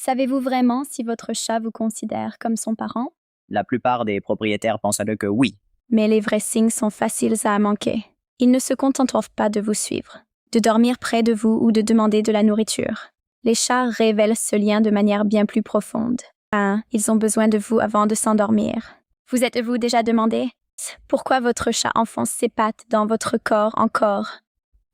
Savez-vous vraiment si votre chat vous considère comme son parent? La plupart des propriétaires pensent à eux que oui. Mais les vrais signes sont faciles à manquer. Ils ne se contentent pas de vous suivre, de dormir près de vous ou de demander de la nourriture. Les chats révèlent ce lien de manière bien plus profonde. Ils ont besoin de vous avant de s'endormir. Vous êtes-vous déjà demandé pourquoi votre chat enfonce ses pattes dans votre corps encore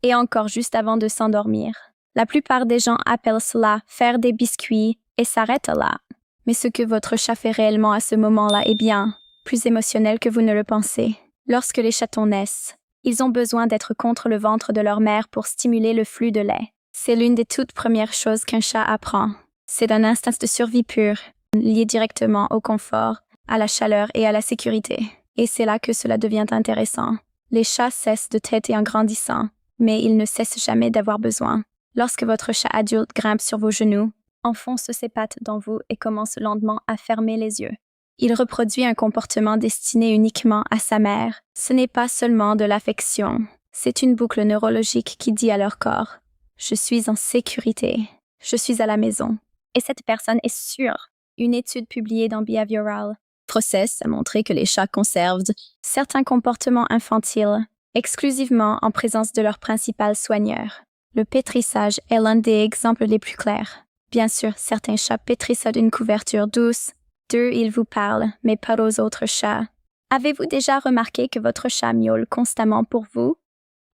et encore juste avant de s'endormir? La plupart des gens appellent cela faire des biscuits et s'arrêtent là. Mais ce que votre chat fait réellement à ce moment-là est bien plus émotionnel que vous ne le pensez. Lorsque les chatons naissent, ils ont besoin d'être contre le ventre de leur mère pour stimuler le flux de lait. C'est l'une des toutes premières choses qu'un chat apprend. C'est un instinct de survie pur, lié directement au confort, à la chaleur et à la sécurité. Et c'est là que cela devient intéressant. Les chats cessent de téter en grandissant, mais ils ne cessent jamais d'avoir besoin. Lorsque votre chat adulte grimpe sur vos genoux, enfonce ses pattes dans vous et commence lentement à fermer les yeux. Il reproduit un comportement destiné uniquement à sa mère. Ce n'est pas seulement de l'affection, c'est une boucle neurologique qui dit à leur corps « Je suis en sécurité, je suis à la maison ». Et cette personne est sûre. Une étude publiée dans Behavioral Process a montré que les chats conservent certains comportements infantiles exclusivement en présence de leur principal soigneur. Le pétrissage est l'un des exemples les plus clairs. Bien sûr, certains chats pétrissent d'une couverture douce. D'eux, ils vous parlent, mais pas aux autres chats. Avez-vous déjà remarqué que votre chat miaule constamment pour vous,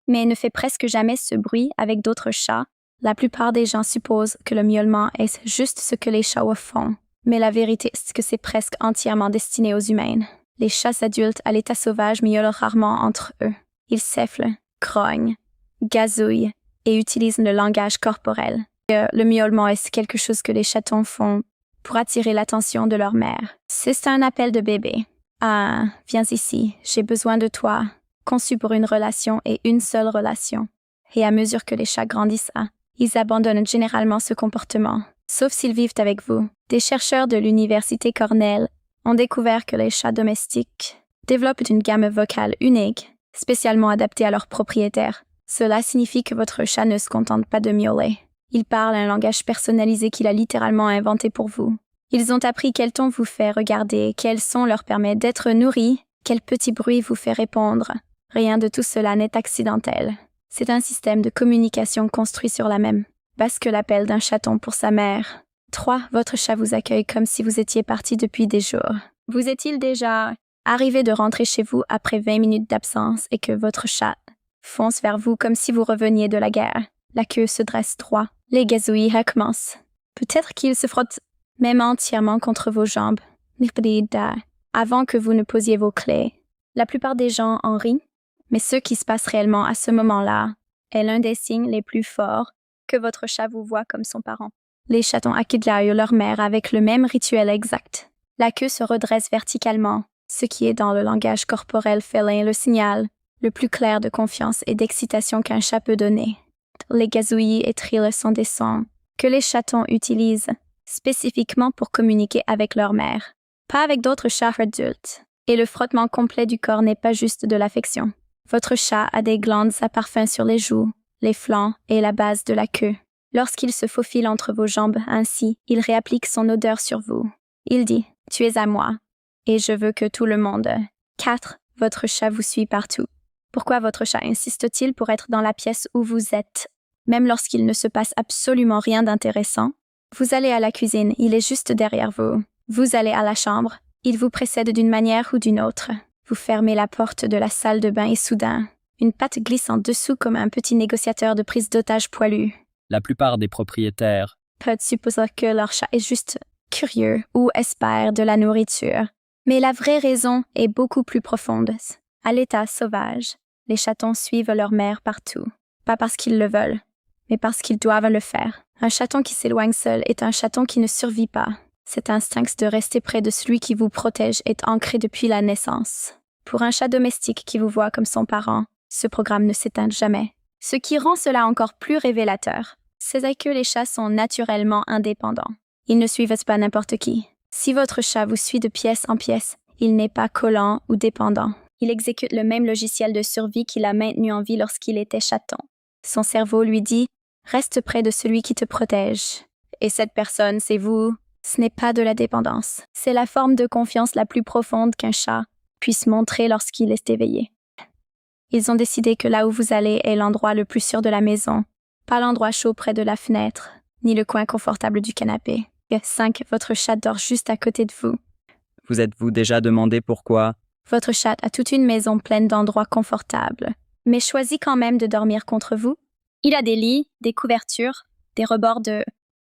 mais ne fait presque jamais ce bruit avec d'autres chats? La plupart des gens supposent que le miaulement est juste ce que les chats font, mais la vérité est que c'est presque entièrement destiné aux humains. Les chats adultes à l'état sauvage miaulent rarement entre eux. Ils sifflent, grognent, gazouillent et utilisent le langage corporel. Le miaulement est quelque chose que les chatons font pour attirer l'attention de leur mère. C'est un appel de bébé. « Ah, viens ici, j'ai besoin de toi », conçu pour une relation et une seule relation. Et à mesure que les chats grandissent, ils abandonnent généralement ce comportement, sauf s'ils vivent avec vous. Des chercheurs de l'université Cornell ont découvert que les chats domestiques développent une gamme vocale unique, spécialement adaptée à leurs propriétaires. Cela signifie que votre chat ne se contente pas de miauler. Il parle un langage personnalisé qu'il a littéralement inventé pour vous. Ils ont appris quel ton vous fait regarder, quel son leur permet d'être nourris, quel petit bruit vous fait répondre. Rien de tout cela n'est accidentel. C'est un système de communication construit sur la même base que l'appel d'un chaton pour sa mère. 3. Votre chat vous accueille comme si vous étiez parti depuis des jours. Vous est-il déjà arrivé de rentrer chez vous après 20 minutes d'absence et que votre chat fonce vers vous comme si vous reveniez de la guerre? La queue se dresse droit. Les gazouilles recommencent. Peut-être qu'il se frotte même entièrement contre vos jambes, avant que vous ne posiez vos clés. La plupart des gens en rient, mais ce qui se passe réellement à ce moment-là est l'un des signes les plus forts que votre chat vous voit comme son parent. Les chatons accueillent leur mère avec le même rituel exact. La queue se redresse verticalement, ce qui est dans le langage corporel félin le signal le plus clair de confiance et d'excitation qu'un chat peut donner. Les gazouillis et trilles sont des sons que les chatons utilisent spécifiquement pour communiquer avec leur mère, pas avec d'autres chats adultes. Et le frottement complet du corps n'est pas juste de l'affection. Votre chat a des glandes à parfum sur les joues, les flancs et la base de la queue. Lorsqu'il se faufile entre vos jambes ainsi, il réapplique son odeur sur vous. Il dit « Tu es à moi, et je veux que tout le monde. » 4. Votre chat vous suit partout. Pourquoi votre chat insiste-t-il pour être dans la pièce où vous êtes, même lorsqu'il ne se passe absolument rien d'intéressant? Vous allez à la cuisine, il est juste derrière vous. Vous allez à la chambre, il vous précède d'une manière ou d'une autre. Vous fermez la porte de la salle de bain et soudain, une patte glisse en dessous comme un petit négociateur de prise d'otage poilu. La plupart des propriétaires Peuvent supposer que leur chat est juste curieux ou espère de la nourriture. Mais la vraie raison est beaucoup plus profonde. À l'état sauvage, les chatons suivent leur mère partout. Pas parce qu'ils le veulent, mais parce qu'ils doivent le faire. Un chaton qui s'éloigne seul est un chaton qui ne survit pas. Cet instinct de rester près de celui qui vous protège est ancré depuis la naissance. Pour un chat domestique qui vous voit comme son parent, ce programme ne s'éteint jamais. Ce qui rend cela encore plus révélateur, c'est que les chats sont naturellement indépendants. Ils ne suivent pas n'importe qui. Si votre chat vous suit de pièce en pièce, il n'est pas collant ou dépendant. Il exécute le même logiciel de survie qui l'a maintenu en vie lorsqu'il était chaton. Son cerveau lui dit « Reste près de celui qui te protège ». Et cette personne, c'est vous. Ce n'est pas de la dépendance. C'est la forme de confiance la plus profonde qu'un chat puisse montrer lorsqu'il est éveillé. Ils ont décidé que là où vous allez est l'endroit le plus sûr de la maison, pas l'endroit chaud près de la fenêtre, ni le coin confortable du canapé. 5. Votre chat dort juste à côté de vous. Vous êtes-vous déjà demandé pourquoi? Votre chat a toute une maison pleine d'endroits confortables, mais choisit quand même de dormir contre vous. Il a des lits, des couvertures, des rebords de